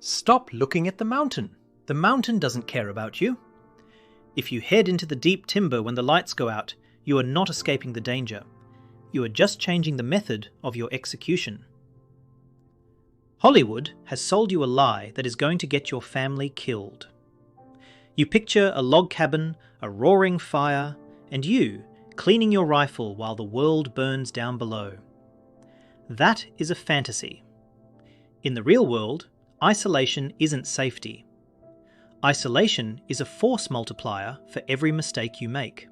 Stop looking at the mountain. The mountain doesn't care about you. If you head into the deep timber when the lights go out, you are not escaping the danger. You are just changing the method of your execution. Hollywood has sold you a lie that is going to get your family killed. You picture a log cabin, a roaring fire, and you cleaning your rifle while the world burns down below. That is a fantasy. In the real world, isolation isn't safety. Isolation is a force multiplier for every mistake you make.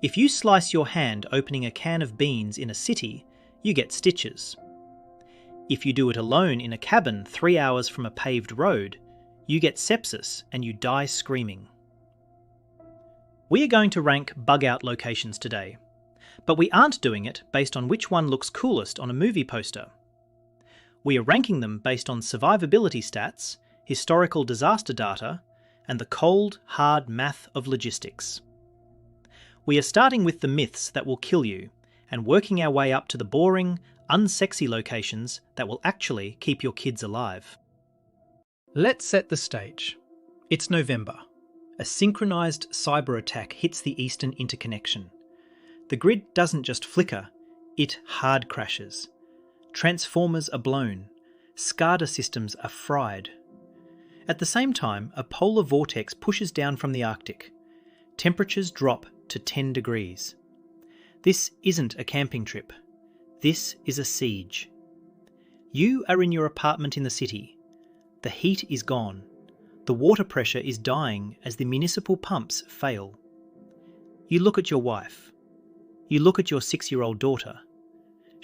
If you slice your hand opening a can of beans in a city, you get stitches. If you do it alone in a cabin 3 hours from a paved road, you get sepsis and you die screaming. We are going to rank bug-out locations today, but we aren't doing it based on which one looks coolest on a movie poster. We are ranking them based on survivability stats, historical disaster data, and the cold, hard math of logistics. We are starting with the myths that will kill you, and working our way up to the boring, unsexy locations that will actually keep your kids alive. Let's set the stage. It's November. A synchronised cyber attack hits the Eastern Interconnection. The grid doesn't just flicker, it hard crashes. Transformers are blown. SCADA systems are fried. At the same time, a polar vortex pushes down from the Arctic. Temperatures drop to 10 degrees. This isn't a camping trip. This is a siege. You are in your apartment in the city. The heat is gone. The water pressure is dying as the municipal pumps fail. You look at your wife. You look at your 6-year-old daughter.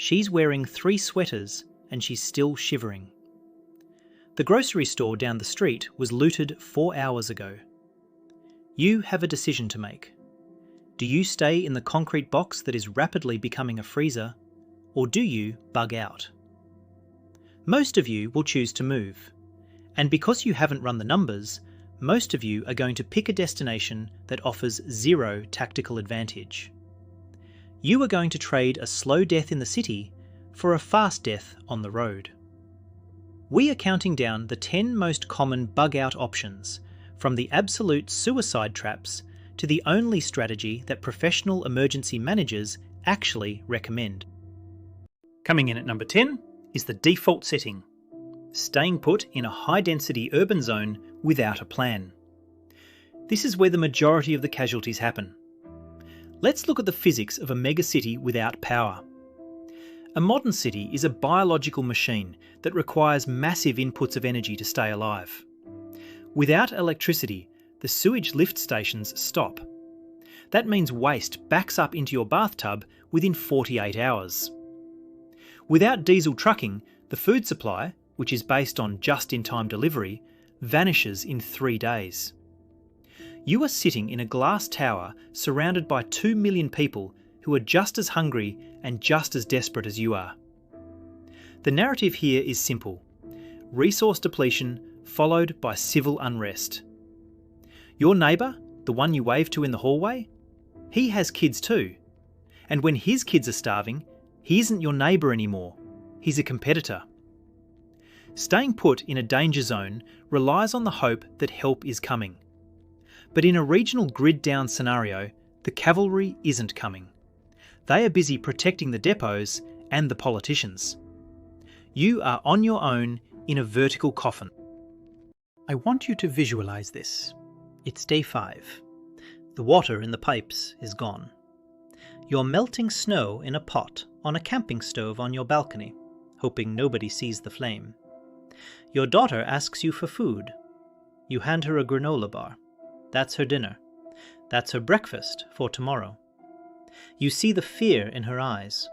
She's wearing 3 sweaters and she's still shivering. The grocery store down the street was looted 4 hours ago. You have a decision to make. Do you stay in the concrete box that is rapidly becoming a freezer, or do you bug out? Most of you will choose to move. And because you haven't run the numbers, most of you are going to pick a destination that offers 0 tactical advantage. You are going to trade a slow death in the city for a fast death on the road. We are counting down the 10 most common bug-out options, from the absolute suicide traps to the only strategy that professional emergency managers actually recommend. Coming in at number 10 is the default setting. Staying put in a high-density urban zone without a plan. This is where the majority of the casualties happen. Let's look at the physics of a megacity without power. A modern city is a biological machine that requires massive inputs of energy to stay alive. Without electricity, the sewage lift stations stop. That means waste backs up into your bathtub within 48 hours. Without diesel trucking, the food supply, which is based on just-in-time delivery, vanishes in 3 days. You are sitting in a glass tower surrounded by 2 million people who are just as hungry and just as desperate as you are. The narrative here is simple. Resource depletion followed by civil unrest. Your neighbour, the one you wave to in the hallway, he has kids too. And when his kids are starving, he isn't your neighbour anymore. He's a competitor. Staying put in a danger zone relies on the hope that help is coming. But in a regional grid-down scenario, the cavalry isn't coming. They are busy protecting the depots and the politicians. You are on your own in a vertical coffin. I want you to visualise this. It's day 5. The water in the pipes is gone. You're melting snow in a pot on a camping stove on your balcony, hoping nobody sees the flame. Your daughter asks you for food. You hand her a granola bar. That's her dinner. That's her breakfast for tomorrow. You see the fear in her eyes.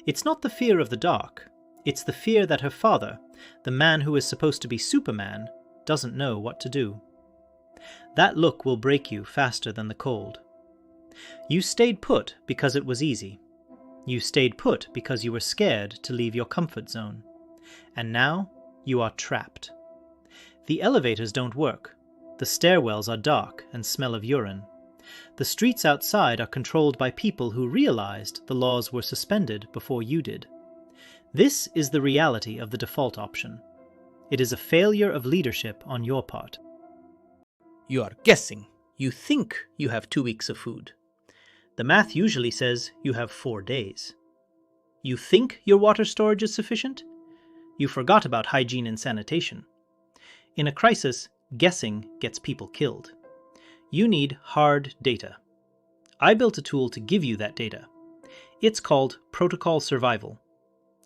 It's not the fear of the dark. It's the fear that her father, the man who is supposed to be Superman, doesn't know what to do. That look will break you faster than the cold. You stayed put because it was easy. You stayed put because you were scared to leave your comfort zone. And now you are trapped. The elevators don't work. The stairwells are dark and smell of urine. The streets outside are controlled by people who realized the laws were suspended before you did. This is the reality of the default option. It is a failure of leadership on your part. You are guessing. You think you have 2 weeks of food. The math usually says you have 4 days. You think your water storage is sufficient? You forgot about hygiene and sanitation. In a crisis, guessing gets people killed. You need hard data. I built a tool to give you that data. It's called Protocol Survival.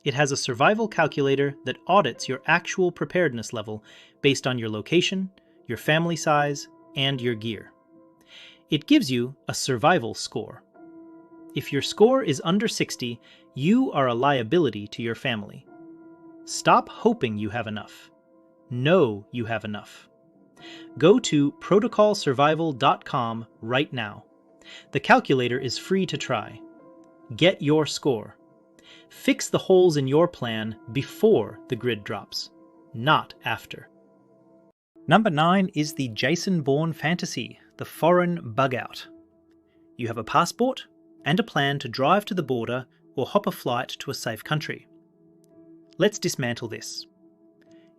It has a survival calculator that audits your actual preparedness level based on your location, your family size, and your gear. It gives you a survival score. If your score is under 60, you are a liability to your family. Stop hoping you have enough. Know you have enough. Go to protocolsurvival.com right now. The calculator is free to try. Get your score. Fix the holes in your plan before the grid drops, not after. Number 9 is the Jason Bourne fantasy, the foreign bug-out. You have a passport and a plan to drive to the border or hop a flight to a safe country. Let's dismantle this.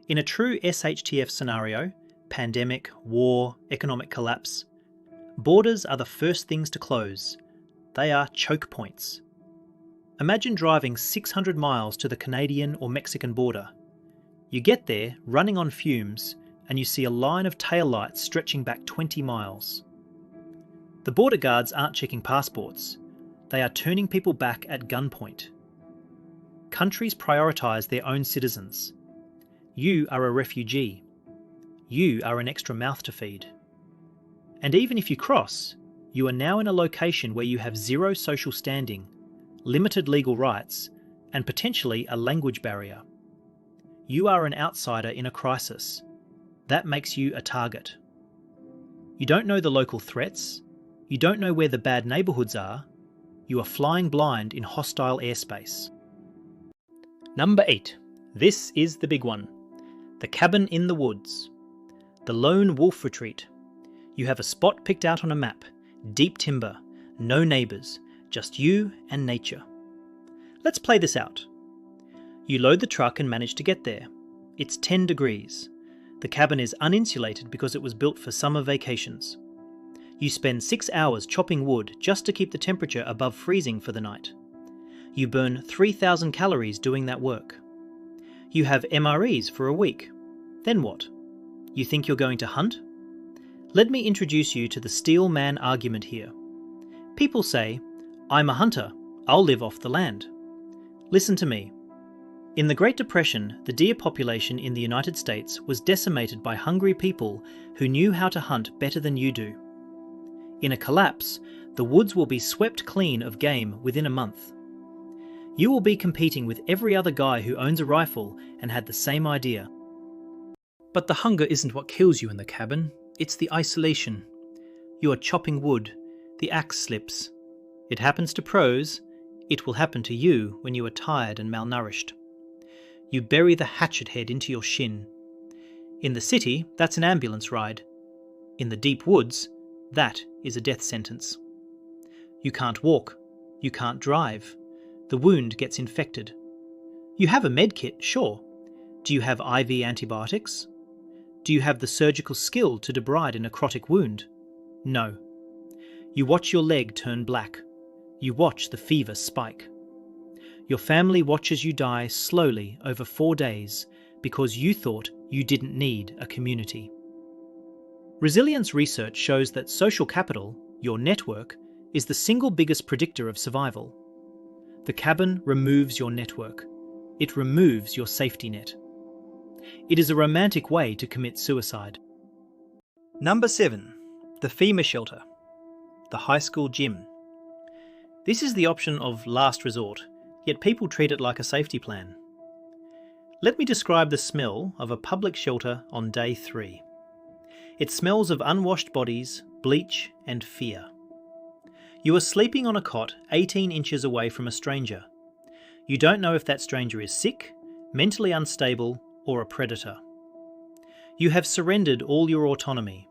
In a true SHTF scenario, pandemic, war, economic collapse, borders are the first things to close. They are choke points. Imagine driving 600 miles to the Canadian or Mexican border. You get there running on fumes and you see a line of taillights stretching back 20 miles. The border guards aren't checking passports. They are turning people back at gunpoint. Countries prioritise their own citizens. You are a refugee. You are an extra mouth to feed. And even if you cross, you are now in a location where you have zero social standing, limited legal rights, and potentially a language barrier. You are an outsider in a crisis. That makes you a target. You don't know the local threats. You don't know where the bad neighbourhoods are. You are flying blind in hostile airspace. Number 8. This is the big one. The cabin in the woods. The lone wolf retreat. You have a spot picked out on a map. Deep timber. No neighbours. Just you and nature. Let's play this out. You load the truck and manage to get there. It's 10 degrees. The cabin is uninsulated because it was built for summer vacations. You spend 6 hours chopping wood just to keep the temperature above freezing for the night. You burn 3,000 calories doing that work. You have MREs for a week. Then what? You think you're going to hunt? Let me introduce you to the steel man argument here. People say, I'm a hunter, I'll live off the land. Listen to me. In the Great Depression, the deer population in the United States was decimated by hungry people who knew how to hunt better than you do. In a collapse, the woods will be swept clean of game within a month. You will be competing with every other guy who owns a rifle and had the same idea. But the hunger isn't what kills you in the cabin, it's the isolation. You are chopping wood, the axe slips. It happens to pros, it will happen to you when you are tired and malnourished. You bury the hatchet head into your shin. In the city, that's an ambulance ride. In the deep woods, that is a death sentence. You can't walk. You can't drive. The wound gets infected. You have a med kit, sure. Do you have IV antibiotics? Do you have the surgical skill to debride a necrotic wound? No. You watch your leg turn black. You watch the fever spike. Your family watches you die slowly over 4 days because you thought you didn't need a community. Resilience research shows that social capital, your network, is the single biggest predictor of survival. The cabin removes your network. It removes your safety net. It is a romantic way to commit suicide. Number 7. The FEMA shelter. The high school gym. This is the option of last resort, yet people treat it like a safety plan. Let me describe the smell of a public shelter on day 3. It smells of unwashed bodies, bleach, and fear. You are sleeping on a cot 18 inches away from a stranger. You don't know if that stranger is sick, mentally unstable, or a predator. You have surrendered all your autonomy.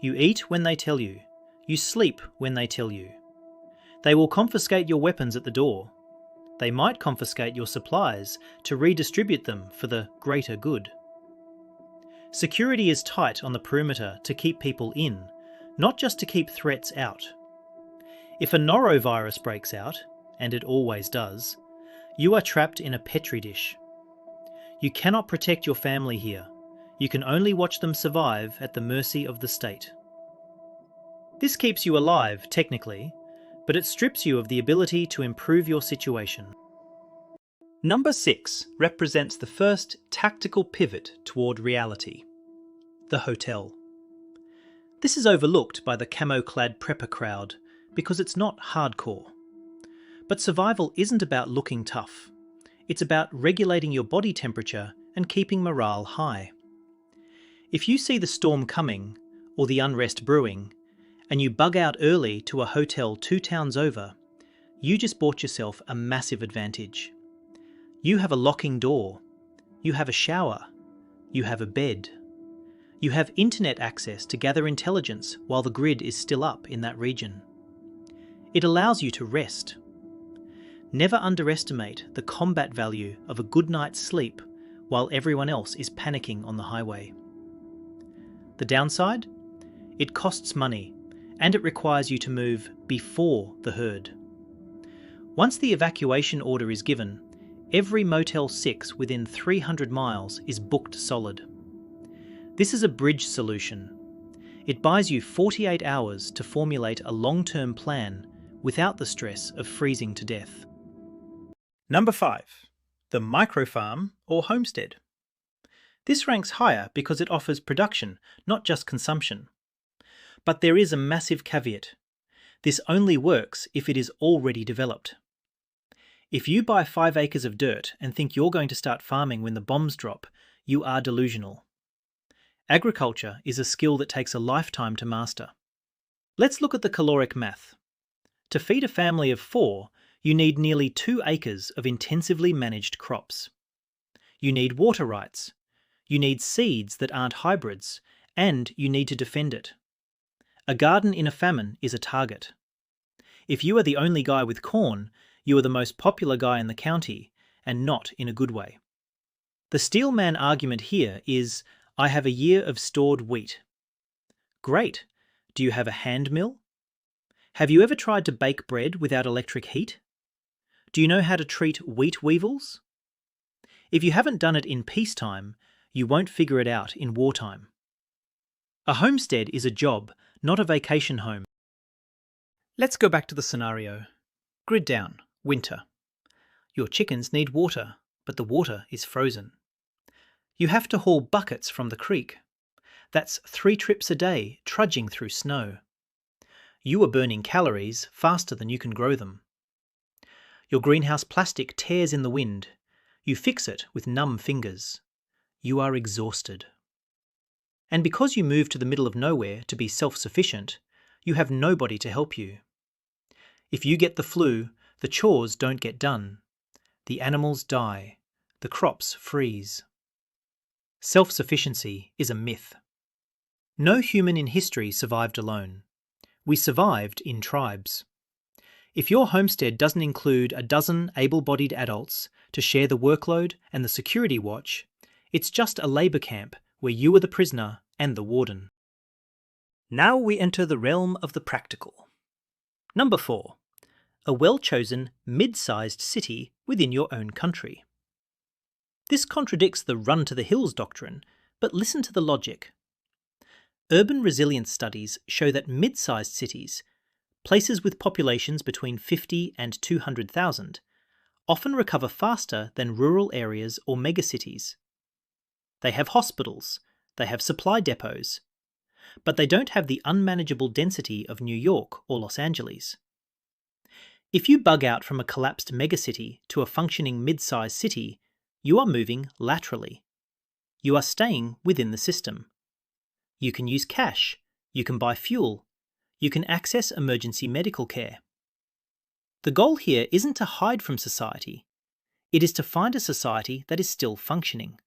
You eat when they tell you. You sleep when they tell you. They will confiscate your weapons at the door. They might confiscate your supplies to redistribute them for the greater good. Security is tight on the perimeter to keep people in, not just to keep threats out. If a norovirus breaks out, and it always does, you are trapped in a petri dish. You cannot protect your family here. You can only watch them survive at the mercy of the state. This keeps you alive, technically, but it strips you of the ability to improve your situation. Number 6 represents the first tactical pivot toward reality: the hotel. This is overlooked by the camo-clad prepper crowd because it's not hardcore. But survival isn't about looking tough. It's about regulating your body temperature and keeping morale high. If you see the storm coming, or the unrest brewing, and you bug out early to a hotel 2 towns over, you just bought yourself a massive advantage. You have a locking door. You have a shower. You have a bed. You have internet access to gather intelligence while the grid is still up in that region. It allows you to rest. Never underestimate the combat value of a good night's sleep while everyone else is panicking on the highway. The downside? It costs money, and it requires you to move before the herd. Once the evacuation order is given, every Motel 6 within 300 miles is booked solid. This is a bridge solution. It buys you 48 hours to formulate a long-term plan without the stress of freezing to death. Number 5. The microfarm or homestead. This ranks higher because it offers production, not just consumption. But there is a massive caveat. This only works if it is already developed. If you buy 5 acres of dirt and think you're going to start farming when the bombs drop, you are delusional. Agriculture is a skill that takes a lifetime to master. Let's look at the caloric math. To feed a family of 4, you need nearly 2 acres of intensively managed crops. You need water rights. You need seeds that aren't hybrids, and you need to defend it. A garden in a famine is a target. If you are the only guy with corn, you are the most popular guy in the county, and not in a good way. The steelman argument here is, I have a year of stored wheat. Great. Do you have a hand mill? Have you ever tried to bake bread without electric heat? Do you know how to treat wheat weevils? If you haven't done it in peacetime, you won't figure it out in wartime. A homestead is a job, not a vacation home. Let's go back to the scenario. Grid down, winter. Your chickens need water, but the water is frozen. You have to haul buckets from the creek. That's 3 trips a day, trudging through snow. You are burning calories faster than you can grow them. Your greenhouse plastic tears in the wind. You fix it with numb fingers. You are exhausted. And because you moved to the middle of nowhere to be self-sufficient, you have nobody to help you. If you get the flu, the chores don't get done. The animals die. The crops freeze. Self-sufficiency is a myth. No human in history survived alone. We survived in tribes. If your homestead doesn't include a dozen able-bodied adults to share the workload and the security watch, it's just a labour camp where you are the prisoner and the warden. Now we enter the realm of the practical. Number 4. A well-chosen, mid-sized city within your own country. This contradicts the run-to-the-hills doctrine, but listen to the logic. Urban resilience studies show that mid-sized cities, places with populations between 50 and 200,000, often recover faster than rural areas or megacities. They have hospitals, they have supply depots, but they don't have the unmanageable density of New York or Los Angeles. If you bug out from a collapsed megacity to a functioning mid-sized city, you are moving laterally. You are staying within the system. You can use cash, you can buy fuel, you can access emergency medical care. The goal here isn't to hide from society. It is to find a society that is still functioning.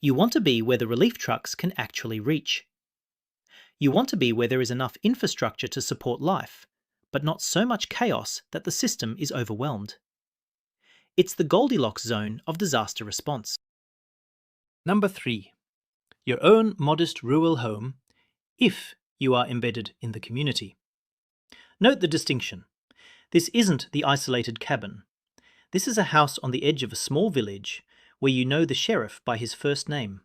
You want to be where the relief trucks can actually reach. You want to be where there is enough infrastructure to support life, but not so much chaos that the system is overwhelmed. It's the Goldilocks zone of disaster response. Number 3. your own modest rural home, if you are embedded in the community. Note the distinction. This isn't the isolated cabin. This is a house on the edge of a small village where you know the sheriff by his first name,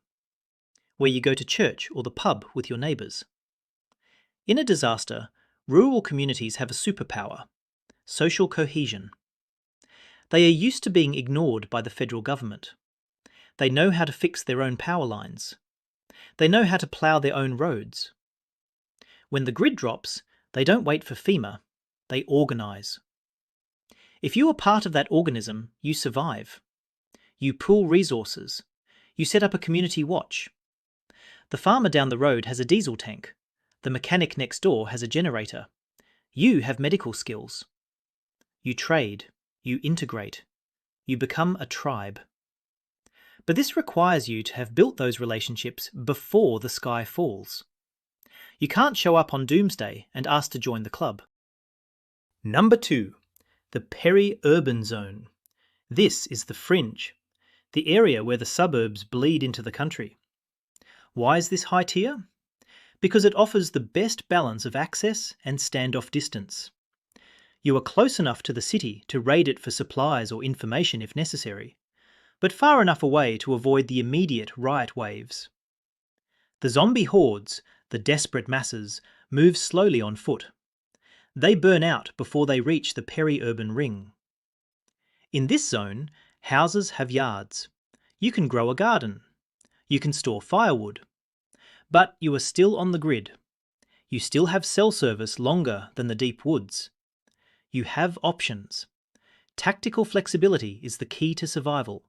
where you go to church or the pub with your neighbours. In a disaster, rural communities have a superpower: social cohesion. They are used to being ignored by the federal government. They know how to fix their own power lines. They know how to plough their own roads. When the grid drops, they don't wait for FEMA. They organise. If you are part of that organism, you survive. You pool resources. You set up a community watch. The farmer down the road has a diesel tank. The mechanic next door has a generator. You have medical skills. You trade. You integrate. You become a tribe. But this requires you to have built those relationships before the sky falls. You can't show up on doomsday and ask to join the club. Number 2. The Peri-Urban zone. This is the fringe, the area where the suburbs bleed into the country. Why is this high tier? Because it offers the best balance of access and standoff distance. You are close enough to the city to raid it for supplies or information if necessary, but far enough away to avoid the immediate riot waves. The zombie hordes, the desperate masses, move slowly on foot. They burn out before they reach the peri-urban ring. In this zone, houses have yards. You can grow a garden. You can store firewood. But you are still on the grid. You still have cell service longer than the deep woods. You have options. Tactical flexibility is the key to survival.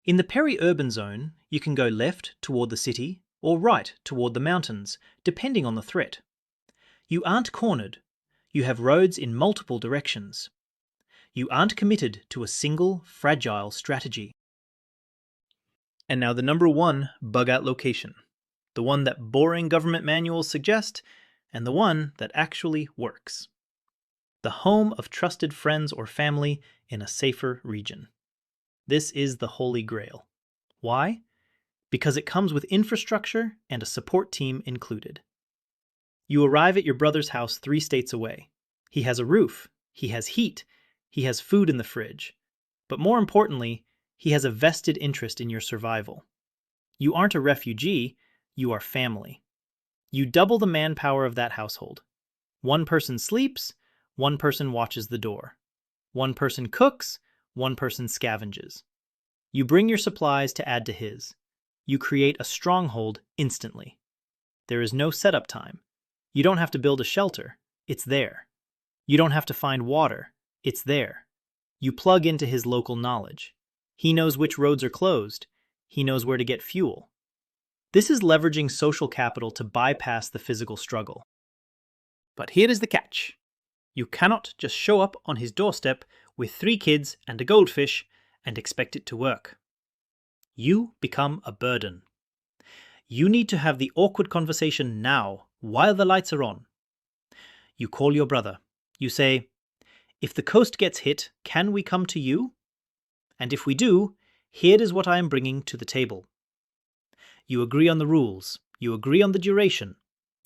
In the peri-urban zone, you can go left toward the city or right toward the mountains, depending on the threat. You aren't cornered. You have roads in multiple directions. You aren't committed to a single, fragile strategy. And now the number 1 bug-out location. The one that boring government manuals suggest, and the one that actually works. The home of trusted friends or family in a safer region. This is the holy grail. Why? Because it comes with infrastructure and a support team included. You arrive at your brother's house 3 states away. He has a roof, he has heat, he has food in the fridge. But more importantly, he has a vested interest in your survival. You aren't a refugee, you are family. You double the manpower of that household. 1 person sleeps, 1 person watches the door. 1 person cooks, 1 person scavenges. You bring your supplies to add to his. You create a stronghold instantly. There is no setup time. You don't have to build a shelter. It's there. You don't have to find water. It's there. You plug into his local knowledge. He knows which roads are closed. He knows where to get fuel. This is leveraging social capital to bypass the physical struggle. But here is the catch. You cannot just show up on his doorstep with 3 kids and a goldfish and expect it to work. You become a burden. You need to have the awkward conversation now, while the lights are on. You call your brother. You say, "If the coast gets hit, can we come to you? And if we do, here is what I am bringing to the table." You agree on the rules. You agree on the duration.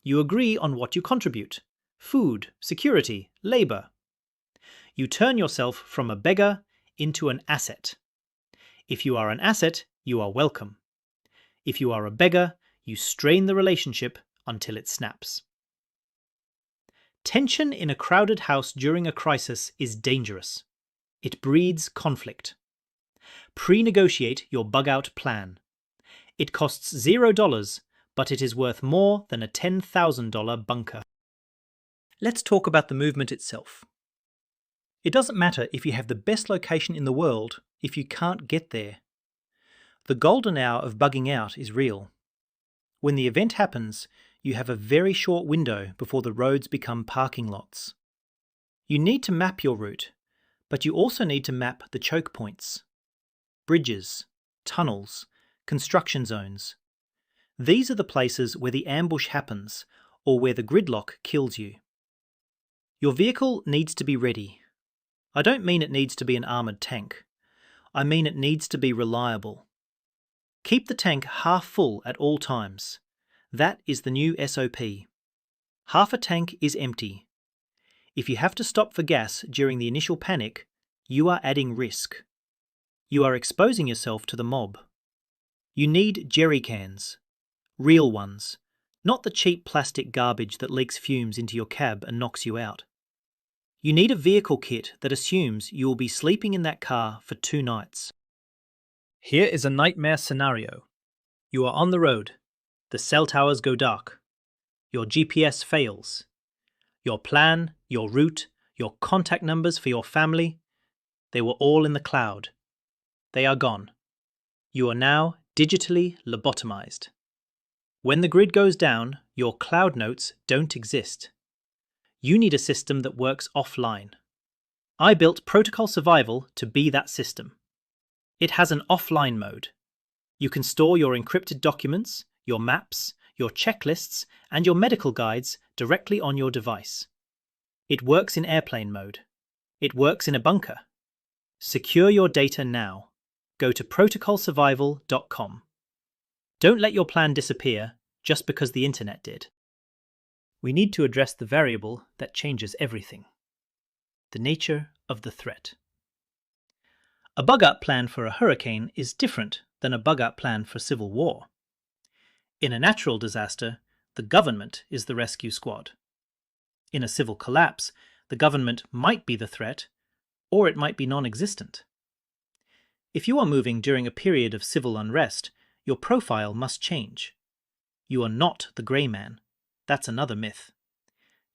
You agree on what you contribute. Food, security, labour. You turn yourself from a beggar into an asset. If you are an asset, you are welcome. If you are a beggar, you strain the relationship until it snaps. Tension in a crowded house during a crisis is dangerous. It breeds conflict. Pre-negotiate your bug-out plan. It costs $0, but it is worth more than a $10,000 bunker. Let's talk about the movement itself. It doesn't matter if you have the best location in the world if you can't get there. The golden hour of bugging out is real. When the event happens, you have a very short window before the roads become parking lots. You need to map your route, but you also need to map the choke points. Bridges, tunnels, construction zones. These are the places where the ambush happens or where the gridlock kills you. Your vehicle needs to be ready. I don't mean it needs to be an armoured tank. I mean it needs to be reliable. Keep the tank half full at all times. That is the new SOP. Half a tank is empty. If you have to stop for gas during the initial panic, you are adding risk. You are exposing yourself to the mob. You need jerry cans. Real ones. Not the cheap plastic garbage that leaks fumes into your cab and knocks you out. You need a vehicle kit that assumes you will be sleeping in that car for 2 nights. Here is a nightmare scenario. You are on the road. The cell towers go dark. Your GPS fails. Your plan, your route, your contact numbers for your family, they were all in the cloud. They are gone. You are now digitally lobotomized. When the grid goes down, your cloud notes don't exist. You need a system that works offline. I built Protocol Survival to be that system. It has an offline mode. You can store your encrypted documents, your maps, your checklists, and your medical guides directly on your device. It works in airplane mode. It works in a bunker. Secure your data now. Go to protocolsurvival.com. Don't let your plan disappear just because the internet did. We need to address the variable that changes everything. The nature of the threat. A bug-out plan for a hurricane is different than a bug-out plan for civil war. In a natural disaster, the government is the rescue squad. In a civil collapse, the government might be the threat, or it might be non-existent. If you are moving during a period of civil unrest, your profile must change. You are not the grey man. That's another myth.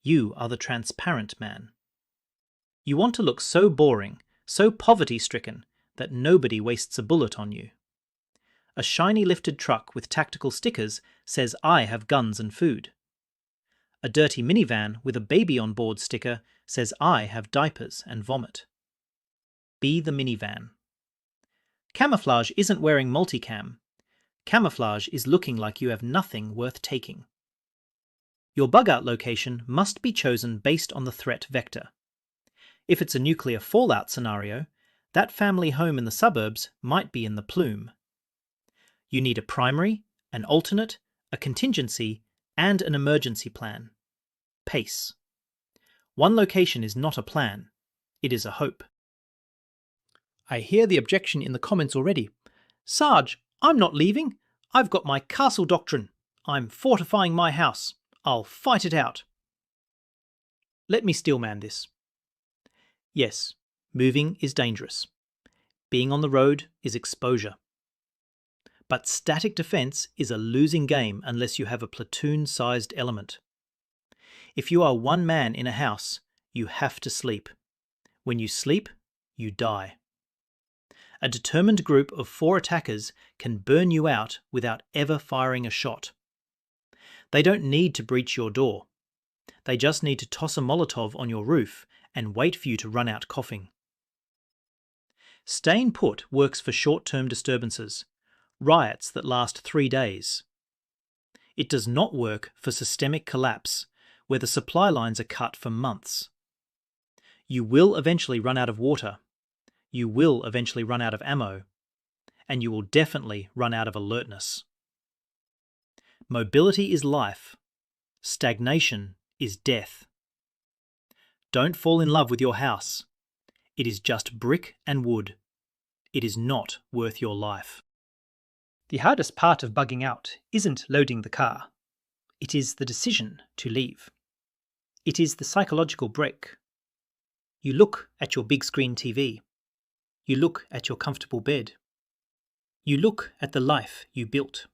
You are the transparent man. You want to look so boring, so poverty-stricken, that nobody wastes a bullet on you. A shiny lifted truck with tactical stickers says I have guns and food. A dirty minivan with a baby on board sticker says I have diapers and vomit. Be the minivan. Camouflage isn't wearing multicam. Camouflage is looking like you have nothing worth taking. Your bug-out location must be chosen based on the threat vector. If it's a nuclear fallout scenario, that family home in the suburbs might be in the plume. You need a primary, an alternate, a contingency, and an emergency plan. PACE. One location is not a plan. It is a hope. I hear the objection in the comments already. Sarge, I'm not leaving. I've got my castle doctrine. I'm fortifying my house. I'll fight it out. Let me steelman this. Yes, moving is dangerous. Being on the road is exposure. But static defense is a losing game unless you have a platoon-sized element. If you are one man in a house, you have to sleep. When you sleep, you die. A determined group of 4 attackers can burn you out without ever firing a shot. They don't need to breach your door. They just need to toss a Molotov on your roof and wait for you to run out coughing. Staying put works for short-term disturbances, riots that last 3 days. It does not work for systemic collapse, where the supply lines are cut for months. You will eventually run out of water. You will eventually run out of ammo. And you will definitely run out of alertness. Mobility is life. Stagnation is death. Don't fall in love with your house. It is just brick and wood. It is not worth your life. The hardest part of bugging out isn't loading the car. It is the decision to leave. It is the psychological break. You look at your big screen TV. You look at your comfortable bed. You look at the life you built.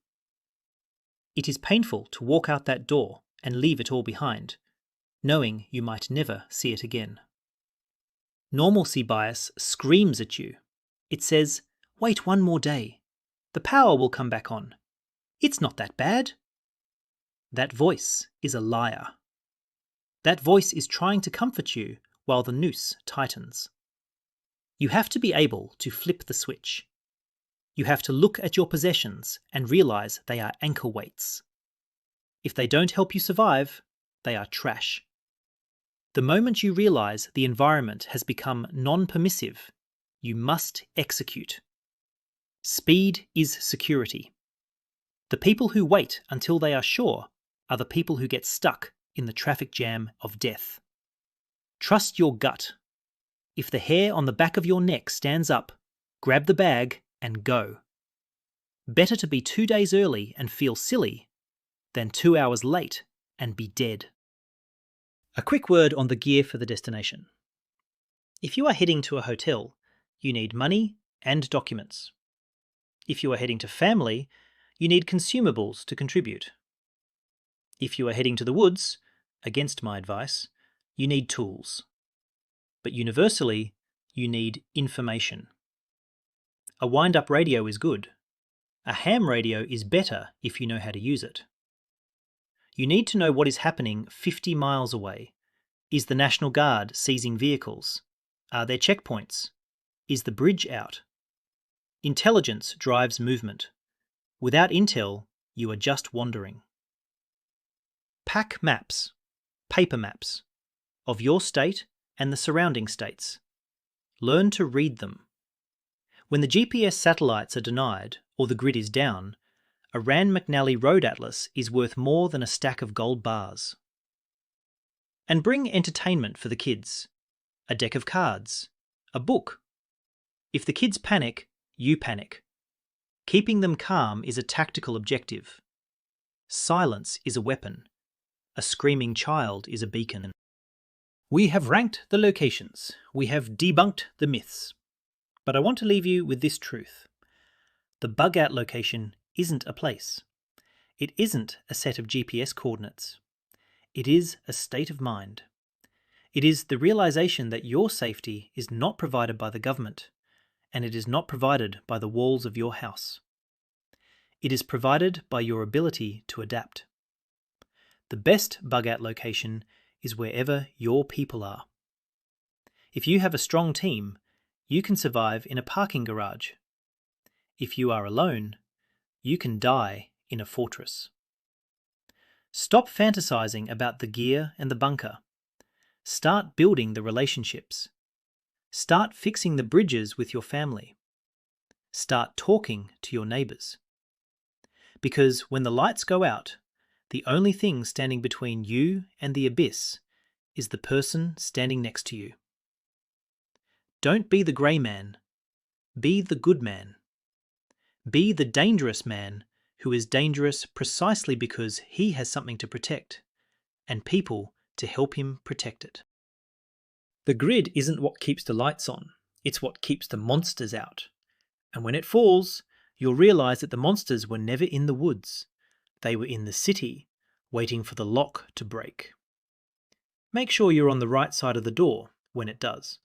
It is painful to walk out that door and leave it all behind, knowing you might never see it again. Normalcy bias screams at you. It says, wait one more day. The power will come back on. It's not that bad. That voice is a liar. That voice is trying to comfort you while the noose tightens. You have to be able to flip the switch. You have to look at your possessions and realize they are anchor weights. If they don't help you survive, they are trash. The moment you realize the environment has become non-permissive, you must execute. Speed is security. The people who wait until they are sure are the people who get stuck in the traffic jam of death. Trust your gut. If the hair on the back of your neck stands up, grab the bag and go. Better to be 2 days early and feel silly than 2 hours late and be dead. A quick word on the gear for the destination. If you are heading to a hotel, you need money and documents. If you are heading to family, you need consumables to contribute. If you are heading to the woods, against my advice, you need tools. But universally, you need information. A wind-up radio is good. A ham radio is better if you know how to use it. You need to know what is happening 50 miles away. Is the National Guard seizing vehicles? Are there checkpoints? Is the bridge out? Intelligence drives movement. Without intel, you are just wandering. Pack maps, paper maps, of your state and the surrounding states. Learn to read them. When the GPS satellites are denied or the grid is down, a Rand McNally road atlas is worth more than a stack of gold bars. And bring entertainment for the kids. A deck of cards. A book. If the kids panic, you panic. Keeping them calm is a tactical objective. Silence is a weapon. A screaming child is a beacon. We have ranked the locations. We have debunked the myths. But I want to leave you with this truth. The bug-out location isn't a place. It isn't a set of GPS coordinates. It is a state of mind. It is the realization that your safety is not provided by the government, and it is not provided by the walls of your house. It is provided by your ability to adapt. The best bug-out location is wherever your people are. If you have a strong team, you can survive in a parking garage. If you are alone, you can die in a fortress. Stop fantasizing about the gear and the bunker. Start building the relationships. Start fixing the bridges with your family. Start talking to your neighbours. Because when the lights go out, the only thing standing between you and the abyss is the person standing next to you. Don't be the grey man. Be the good man. Be the dangerous man who is dangerous precisely because he has something to protect, and people to help him protect it. The grid isn't what keeps the lights on, it's what keeps the monsters out. And when it falls, you'll realise that the monsters were never in the woods. They were in the city, waiting for the lock to break. Make sure you're on the right side of the door when it does.